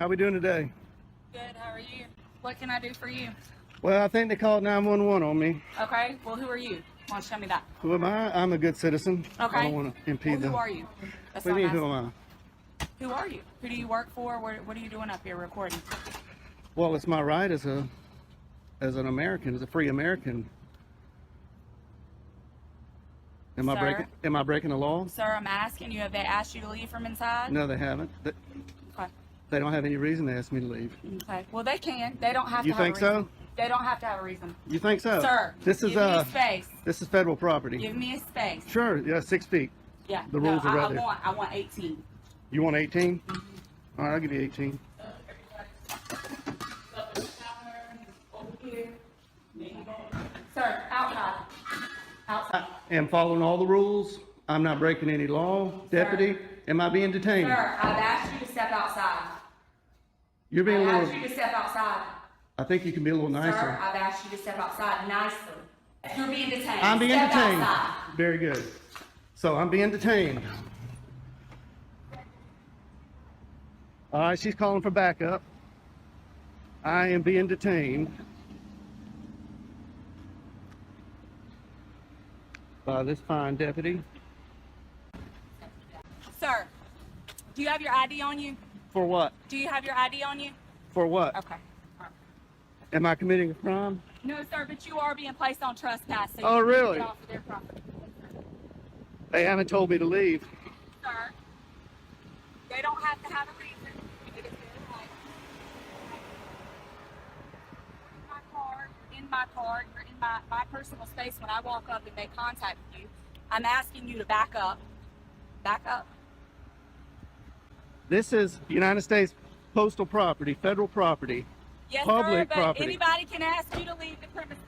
How we doing today? Good, how are you? What can I do for you? Well, I think they called 911 on me. Okay, well, who are you? Why don't you tell me that? Who am I? I'm a good citizen. Okay. I don't want to impede Well, who the... are you? That's What do you mean, what who I'm am I? asking. Who are you? Who do you work for? What are you doing up here recording? Well, it's my right as an American, as a free American. Am I breaking the law? Sir, I'm asking you, have they asked you to leave from inside? No, they haven't. Okay. They don't have any reason to ask me to leave. Okay. Well, they can. They don't have You to have think a reason. so? They don't have to have a reason. You think so? Sir, this is give me space. This is federal property. Give me a space. Sure, yeah, 6 feet. Yeah. The rules are right there. I want 18. You want 18? All right, I'll give you 18. Sir, outside. Outside. I am following all the rules. I'm not breaking any law. Deputy, am I being detained? Sir, I've asked you to step outside. You're being a I've little... asked you to step outside. I think you can be a little nicer. Sir, I've asked you to step outside nicely. You're being detained. I'm being Step detained. outside. Very good. So I'm being detained. All right, she's calling for backup. I am being detained by this fine deputy. Sir, do you have your ID on you? For what? Do you have your ID on you? For what? Okay. All right. Am I committing a crime? No, sir, but you are being placed on trespass. So Oh, you need to really? get off of their property. They haven't told me to leave. Sir, they don't have to have a reason. It is their right. You're in my car, you're in my personal space. When I walk up and make contact with you, I'm asking you to back up. Back up. This is United States postal property, federal property, Yes, public sir, but property. anybody can ask you to leave the premises.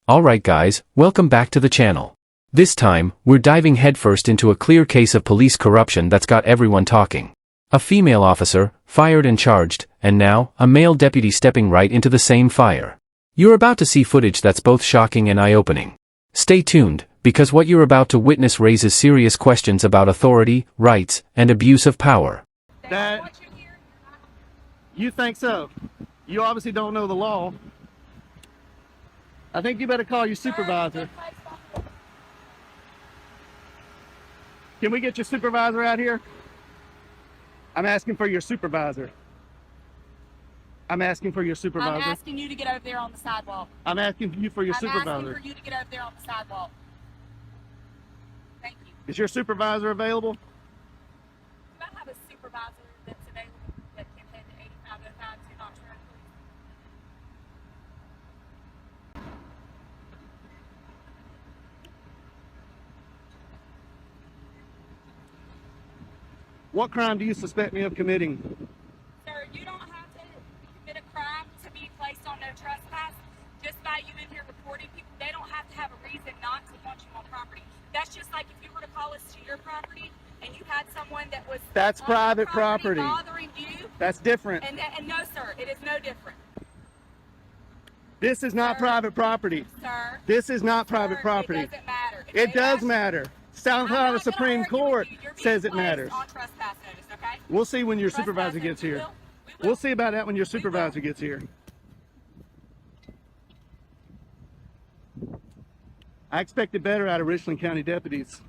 Alright guys, welcome back to the channel. This time, we're diving headfirst into a clear case of police corruption that's got everyone talking. A female officer, fired and charged, and now, a male deputy stepping right into the same fire. You're about to see footage that's both shocking and eye-opening. Stay tuned, because what you're about to witness raises serious questions about authority, rights, and abuse of power. That, you think so? You obviously don't know the law. I think you better call your supervisor. Can we get your supervisor out here? I'm asking for your supervisor. I'm asking for your supervisor. I'm asking you to get over there on the sidewalk. I'm asking you for your I'm supervisor. asking for you to get over there on the sidewalk. Thank you. Is your supervisor available? Do I have a supervisor that's available that can head to 8505 to Knox Road, please? What crime do you suspect me of committing? Sir, you don't have to commit a crime to be placed on no trespass. Just by you in here reporting people, they don't have to have a reason not to want you on property. That's just like if you were to call us to your property and you had someone that was That's on private your property property. bothering you. That's different. And no, sir, it is no different. This is not Sir. private property. Sir, This is not sir, private property. It doesn't matter. If It they does ask- matter. South I'm Carolina not gonna Supreme argue with Court you. You're being says it placed matters. on trespass notice, okay? We'll see when your Trespass supervisor notice, gets we here. will. We'll see about that when your supervisor gets here. I expected better out of Richland County deputies.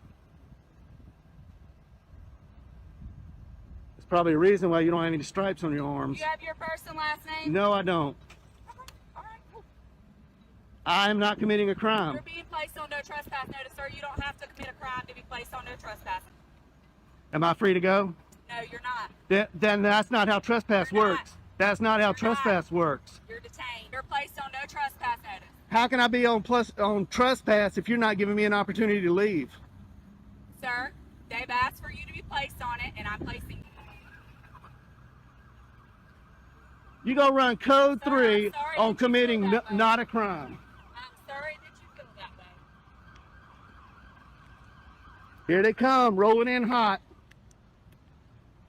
There's probably a reason why you don't have any stripes on your arms. You have your first and last name? No, I don't. Okay, all right, cool. I am not committing a You're crime. being placed on no trespass notice, sir. You don't have to commit a crime to be placed on no trespass. Am I free to go? No, you're not. Then that's not how trespass You're not. works. That's not how You're not. trespass works. You're detained. You're placed on no trespass notice. How can I be on trespass if you're not giving me an opportunity to leave? Sir, they've asked for you to be placed on it, and I'm placing you. You go run code Sir, 3 I'm sorry on that you committing feel that way. not a crime. I'm sorry that you feel that way. Here they come, rolling in hot.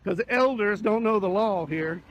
Because the elders don't know the law here.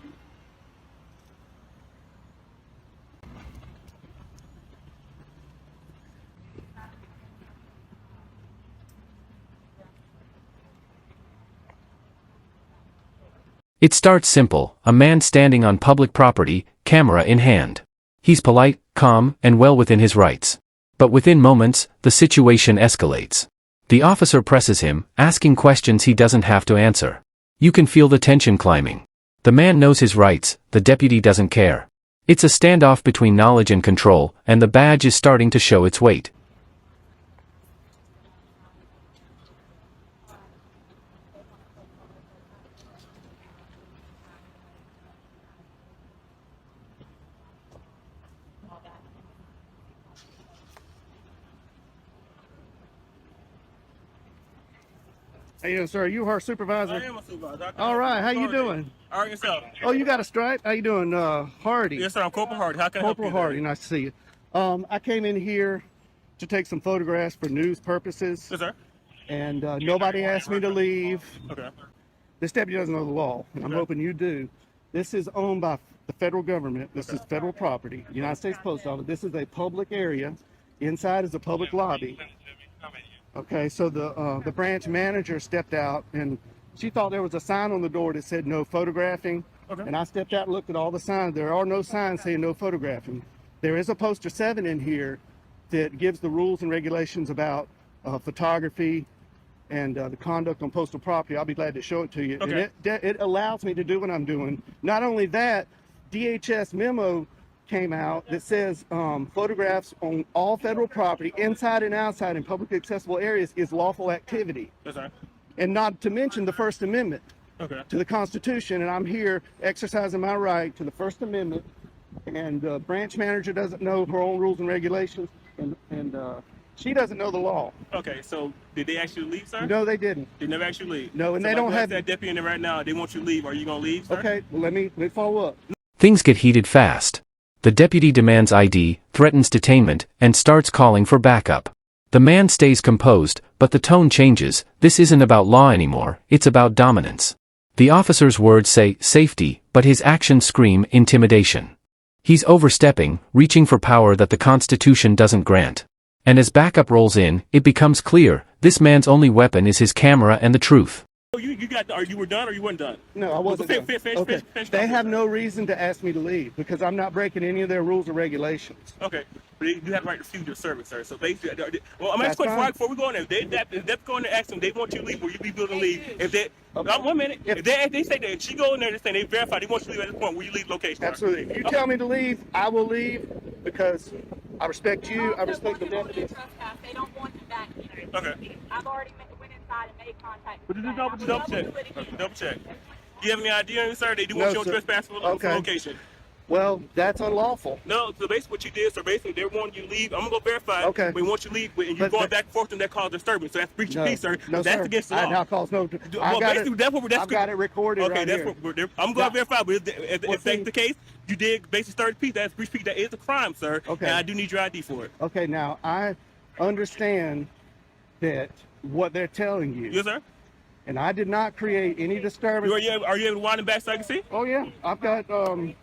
It starts simple, a man standing on public property, camera in hand. He's polite, calm, and well within his rights. But within moments, the situation escalates. The officer presses him, asking questions he doesn't have to answer. You can feel the tension climbing. The man knows his rights, the deputy doesn't care. It's a standoff between knowledge and control, and the badge is starting to show its weight. How you doing, sir? Are you our supervisor? I am a supervisor. All right. How you doing? All right, yourself. Oh, you got a stripe? How you doing, Hardy? Yes, sir. I'm Corporal Hardy. How can I help Corporal you? Hardy. Nice to see you. I came in here to take some photographs for news purposes, Yes, sir. and nobody asked me to leave. Okay. This deputy doesn't know the law, and I'm hoping you do. This is owned by the federal government. This is federal property. United States Post Office. This is a public area. Inside is a public lobby. Okay, so the branch manager stepped out, and she thought there was a sign on the door that said no photographing. Okay. And I stepped out and looked at all the signs. There are no signs saying no photographing. There is a poster 7 in here that gives the rules and regulations about photography and the conduct on postal property. I'll be glad to show it to you. Okay. And it allows me to do what I'm doing. Not only that, DHS memo came out that says photographs on all federal property, inside and outside in publicly accessible areas, is lawful activity. Yes, sir. And not to mention the First Amendment Okay. to the Constitution, and I'm here exercising my right to the First Amendment, and the branch manager doesn't know her own rules and regulations, and she doesn't know the law. Okay. So, did they actually leave, sir? No, they didn't. They never actually leave. No, and so they don't have that deputy in there right now. They want you to leave. Are you gonna leave, sir? Okay, well, let me follow up. Things get heated fast. The deputy demands ID, threatens detainment, and starts calling for backup. The man stays composed, but the tone changes. This isn't about law anymore, it's about dominance. The officer's words say safety, but his actions scream intimidation. He's overstepping, reaching for power that the Constitution doesn't grant. And as backup rolls in, it becomes clear, this man's only weapon is his camera and the truth. Oh, you got? Are you were done or you weren't done? No, I wasn't. Finish, done. finish, Okay. finish They off. have no reason to ask me to leave because I'm not breaking any of their rules or regulations. Okay, but you have the right to refuse your service, sir. So basically, well, I'm That's asking fine. before we go on there. If they're going to ask them, they want you to leave, will you be willing to leave? If they, Okay. 1 minute, if they say that she go in there and say they verify they want you to leave at this point, will you leave location? sir? Absolutely. If you tell me to leave, I will leave because I respect you. I respect the deputy. They don't want you back here. Okay. I've already went inside and made contact. But with just that. double I check. will do it again. Double check. Do you have any idea, on you, sir? They do want No, you on sir. trespass for Okay. location. Well, that's unlawful. No, so basically what you did, so basically they want you to leave. I'm gonna go verify. Okay. But once you leave, and you're But- going but- back and forth, and that causes disturbance. So that's breach of peace, sir. No, That's sir. against the I law. now calls no. Well, I got basically, it. that's I've got it recorded Okay, right that's here. what I'm going to verify. But if Well, that's see- the case, you did basically start the peace. That's breach of peace. That is a crime, sir. Okay. And I do need your ID for it. Okay, now I understand that what they're telling you, Yes, sir. and I did not create any disturbance. Are you able to wind it back so I can see? Oh yeah, I've got I'll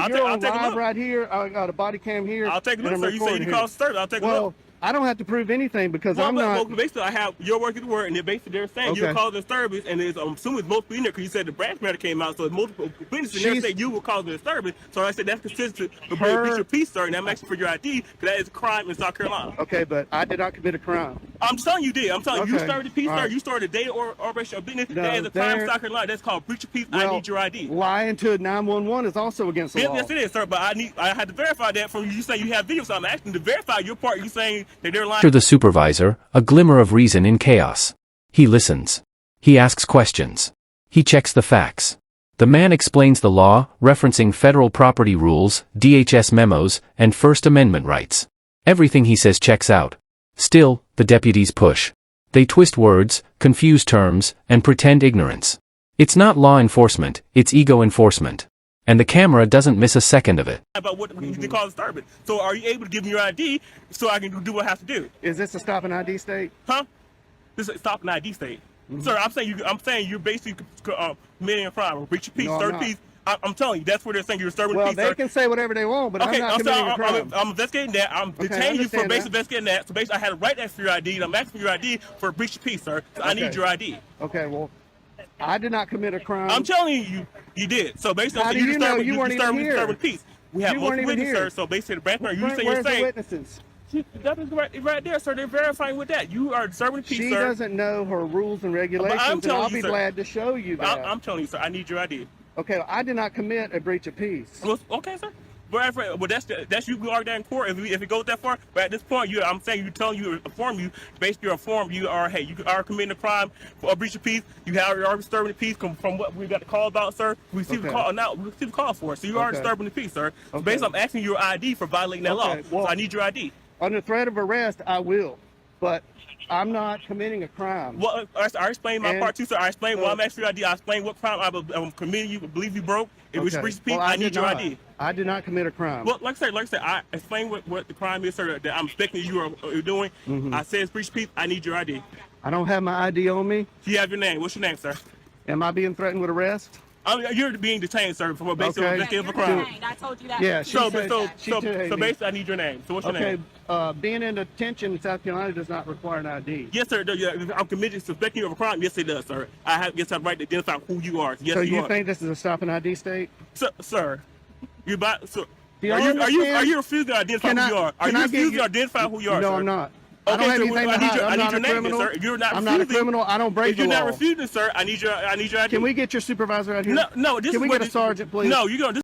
you're on take a live look. right here. I got a body cam here. I'll take a and look, I'm sir. You say recording you here. caused disturbance. I'll take a Well, look. I don't have to prove anything because Well, I'm but, not. well, basically, I have your work at work, and then basically they're saying you're Okay. causing disturbance, and it's, I'm assuming it's multiple in there because you said the branch matter came out, so it's multiple witnesses in there She's- say you were causing disturbance. So I said that's consistent with Her- breach of peace, sir, and I'm asking for your ID because that is a crime in South Carolina. Okay, but I did not commit a crime. I'm telling you did. I'm telling you, you Okay. started the peace, All sir. right. You started a day or operation of business. No, that is a crime in there- South Carolina. That's called breach of peace. I need your ID. Lying to 911 is also against the Yes, law. yes, it is, sir. But I had to verify that from you saying you have video, so I'm asking to verify your part. You saying that they're lying. After the supervisor, a glimmer of reason in chaos. He listens. He asks questions. He checks the facts. The man explains the law, referencing federal property rules, DHS memos, and First Amendment rights. Everything he says checks out. Still, the deputies push. They twist words, confuse terms, and pretend ignorance. It's not law enforcement, it's ego enforcement. And the camera doesn't miss a second of it. About what they call disturbance. So are you able to give me your ID so I can do what I have to do? Is this a stop and ID state? Huh? This is stop an ID state. Sir, I'm saying you're basically committing a crime or breach of peace, No, I'm third not. peace. I'm telling you, that's where they're saying you're disturbing Well, peace, they sir. can say whatever they want, but Okay, I'm not committing a crime. I'm investigating that. I'm Okay, I detaining you for understand basically that. investigating that. So basically, I had a right to ask for your ID, and I'm asking for your ID for breach of peace, sir. So I need Okay. your ID. Okay, well, I did not commit a crime. I'm telling you, you did. So basically, How do you know? You weren't even here. disturbing peace. We have You weren't multiple even witnesses, here. sir. So basically, the background, you say Where's you're the saying. witnesses? That is right there, sir. They're verifying with that. You are disturbing peace, She sir. doesn't know her rules and regulations, and telling I'll you, be sir. glad to show you that. I'm telling you, sir. I need your ID. Okay, I did not commit a breach of peace. Well, okay, sir. Well, that's you. We are there in court if it goes that far. But at this point, I'm saying basically you're informed. You are committing a crime for a breach of peace. You are disturbing the peace from what we got the call about, sir. We received the call now. We received the call for it. So you are disturbing the peace, sir. So basically, I'm asking your ID for violating that law. Well, so I need your ID. Under threat of arrest, I will, but I'm not committing a crime. Well, I explained my part too, sir. I explained why I'm asking your ID. I explained what crime I'm committing. You believe you broke. It was breach of peace. I need your ID. I did not commit a crime. Well, like I said, I explained what the crime is, sir. That I'm expecting you are doing. I said it's breach of peace. I need your ID. I don't have my ID on me. Do you have your name? What's your name, sir? Am I being threatened with arrest? You're being detained, sir, for basically Okay. investigating You're a crime. detained. I told you that. Yeah, So she detained me. basically, I need your name. So what's your Okay, name? being in detention in South Carolina does not require an ID. Yes, sir. I'm committed to suspecting you of a crime. Yes, it does, sir. I have the right to identify who you are. Yes, So you you are. think this is a stop and ID state? Sir, you about so. Do you Are understand? you refusing to identify Can who I- you are? Are can you I get refusing you- to identify who you are, No, sir? I'm not. I Okay, don't have so anything I to need hide. your, I'm I need not your a name, criminal. sir. You're not I'm not a refusing. criminal. I don't break If the you're law. not refusing, sir, I need your ID. Can we get your supervisor out here? No, this Can is we what get a sergeant, please? No, you're gonna.